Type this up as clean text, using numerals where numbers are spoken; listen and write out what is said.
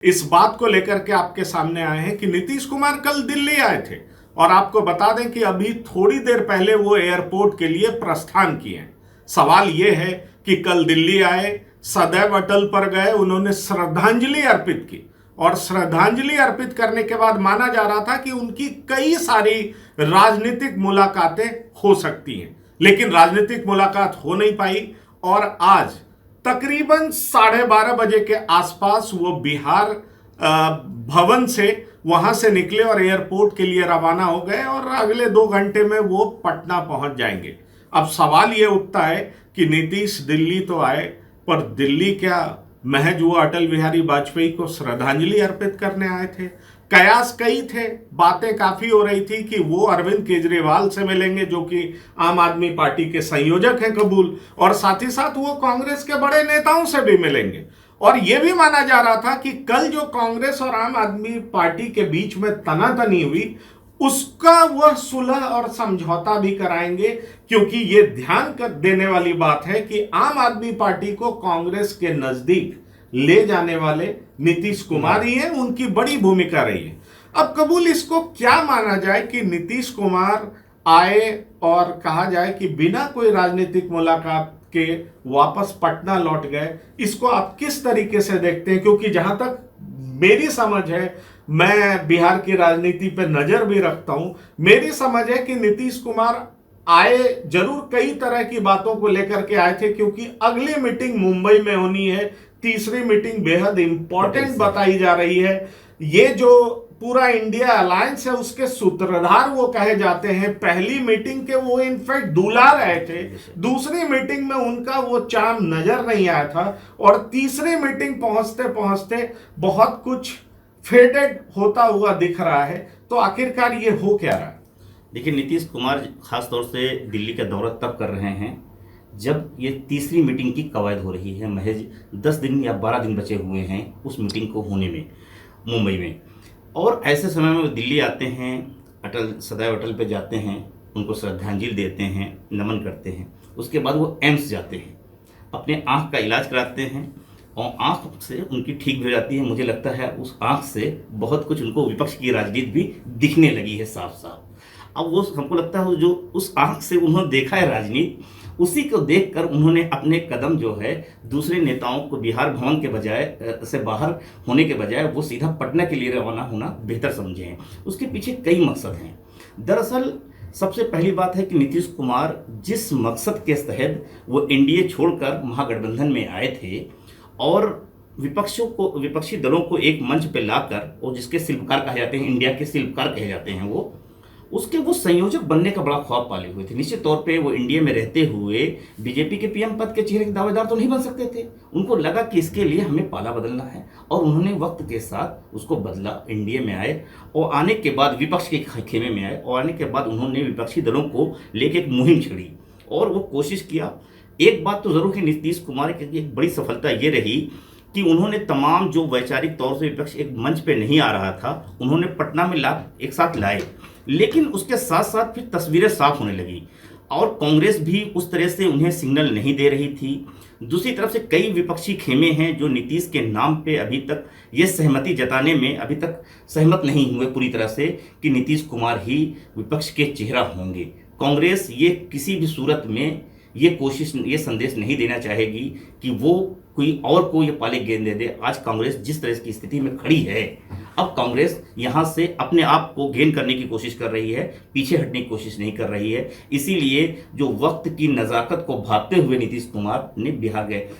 इस बात को लेकर के आपके सामने आए हैं कि नीतीश कुमार कल दिल्ली आए थे और आपको बता दें कि अभी थोड़ी देर पहले वो एयरपोर्ट के लिए प्रस्थान किए हैं। सवाल ये है कि कल दिल्ली आए, सदैव अटल पर गए, उन्होंने श्रद्धांजलि अर्पित की और श्रद्धांजलि अर्पित करने के बाद माना जा रहा था कि उनकी कई सारी राजनीतिक मुलाकातें हो सकती हैं, लेकिन राजनीतिक मुलाकात हो नहीं पाई और आज तकरीबन 12:30 बजे के आसपास वो बिहार भवन से वहां से निकले और एयरपोर्ट के लिए रवाना हो गए और अगले 2 घंटे में वो पटना पहुंच जाएंगे। अब सवाल ये उठता है कि नीतीश दिल्ली तो आए, पर दिल्ली क्या महज वो अटल बिहारी वाजपेयी को श्रद्धांजलि अर्पित करने आए थे? कयास कई थे, बातें काफी हो रही थी कि वो अरविंद केजरीवाल से मिलेंगे जो कि आम आदमी पार्टी के संयोजक हैं कबूल, और साथ ही साथ वो कांग्रेस के बड़े नेताओं से भी मिलेंगे। और यह भी माना जा रहा था कि कल जो कांग्रेस और आम आदमी पार्टी के बीच में तनातनी हुई उसका वह सुलह और समझौता भी कराएंगे, क्योंकि ये ध्यान कर देने वाली बात है कि आम आदमी पार्टी को कांग्रेस के नजदीक ले जाने वाले नीतीश कुमार ही हैं, उनकी बड़ी भूमिका रही है। अब कबूल इसको क्या माना जाए कि नीतीश कुमार आए और कहा जाए कि बिना कोई राजनीतिक मुलाकात के वापस पटना लौट गए, इसको आप किस तरीके से देखते हैं? क्योंकि जहां तक मेरी समझ है, मैं बिहार की राजनीति पर नजर भी रखता हूं, मेरी समझ है कि नीतीश कुमार आए जरूर कई तरह की बातों को लेकर के आए थे, क्योंकि अगली मीटिंग मुंबई में होनी है, तीसरी मीटिंग बेहद इंपॉर्टेंट बताई जा रही है। ये जो पूरा इंडिया अलायंस है उसके सूत्रधार वो कहे जाते हैं। पहली मीटिंग के वो इनफैक्ट दूल्हा रहे थे, दूसरी मीटिंग में उनका वो चार्म नजर नहीं आया था, और तीसरी मीटिंग पहुंचते पहुंचते बहुत कुछ फेडेड होता हुआ दिख रहा है। तो आखिरकार ये हो क्या रहा है? देखिए, नीतीश कुमार खास तौर से दिल्ली का दौरा तब कर रहे हैं जब ये तीसरी मीटिंग की कवायद हो रही है। महज 10 दिन या 12 दिन बचे हुए हैं उस मीटिंग को होने में मुंबई में, और ऐसे समय में वो दिल्ली आते हैं, अटल सदैव अटल पे जाते हैं, उनको श्रद्धांजलि देते हैं, नमन करते हैं। उसके बाद वो एम्स जाते हैं, अपने आँख का इलाज कराते हैं और आँख से उनकी ठीक भी हो जाती है। मुझे लगता है उस आँख से बहुत कुछ उनको विपक्ष की राजनीति भी दिखने लगी है साफ साफ। अब वो हमको लगता है जो उस आँख से उन्होंने देखा है राजनीति, उसी को देखकर उन्होंने अपने कदम जो है दूसरे नेताओं को बिहार भवन के बजाय से बाहर होने के बजाय वो सीधा पटना के लिए रवाना होना बेहतर समझे हैं। उसके पीछे कई मकसद हैं। दरअसल सबसे पहली बात है कि नीतीश कुमार जिस मकसद के तहत वो एनडीए छोड़कर महागठबंधन में आए थे और विपक्षी दलों को एक मंच पर लाकर, और जिसके शिल्पकार कहे जाते हैं, इंडिया के शिल्पकार कहे जाते हैं, वो संयोजक बनने का बड़ा ख्वाब पाले हुए थे। निश्चित तौर पे वो इंडिया में रहते हुए बीजेपी के पीएम पद के चेहरे के दावेदार तो नहीं बन सकते थे। उनको लगा कि इसके लिए हमें पाला बदलना है, और उन्होंने वक्त के साथ उसको बदला। इंडिया में आए और आने के बाद विपक्ष के खेमे में आए, और आने के बाद उन्होंने विपक्षी दलों को लेकर एक मुहिम छेड़ी और वो कोशिश किया। एक बात तो जरूर है, नीतीश कुमार की एक बड़ी सफलता ये रही कि उन्होंने तमाम जो वैचारिक तौर से विपक्ष एक मंच पे नहीं आ रहा था, उन्होंने पटना में एक साथ लाए। लेकिन उसके साथ साथ फिर तस्वीरें साफ होने लगी और कांग्रेस भी उस तरह से उन्हें सिग्नल नहीं दे रही थी। दूसरी तरफ से कई विपक्षी खेमे हैं जो नीतीश के नाम पे अभी तक ये सहमति जताने में अभी तक सहमत नहीं हुए पूरी तरह से कि नीतीश कुमार ही विपक्ष के चेहरा होंगे। कांग्रेस ये किसी भी सूरत में ये संदेश नहीं देना चाहेगी कि वो कोई और को ये पाले गेंद दे दे। आज कांग्रेस जिस तरह की स्थिति में खड़ी है, अब कांग्रेस यहाँ से अपने आप को गेन करने की कोशिश कर रही है, पीछे हटने की कोशिश नहीं कर रही है। इसीलिए जो वक्त की नज़ाकत को भांपते हुए नीतीश कुमार ने बिहार गए।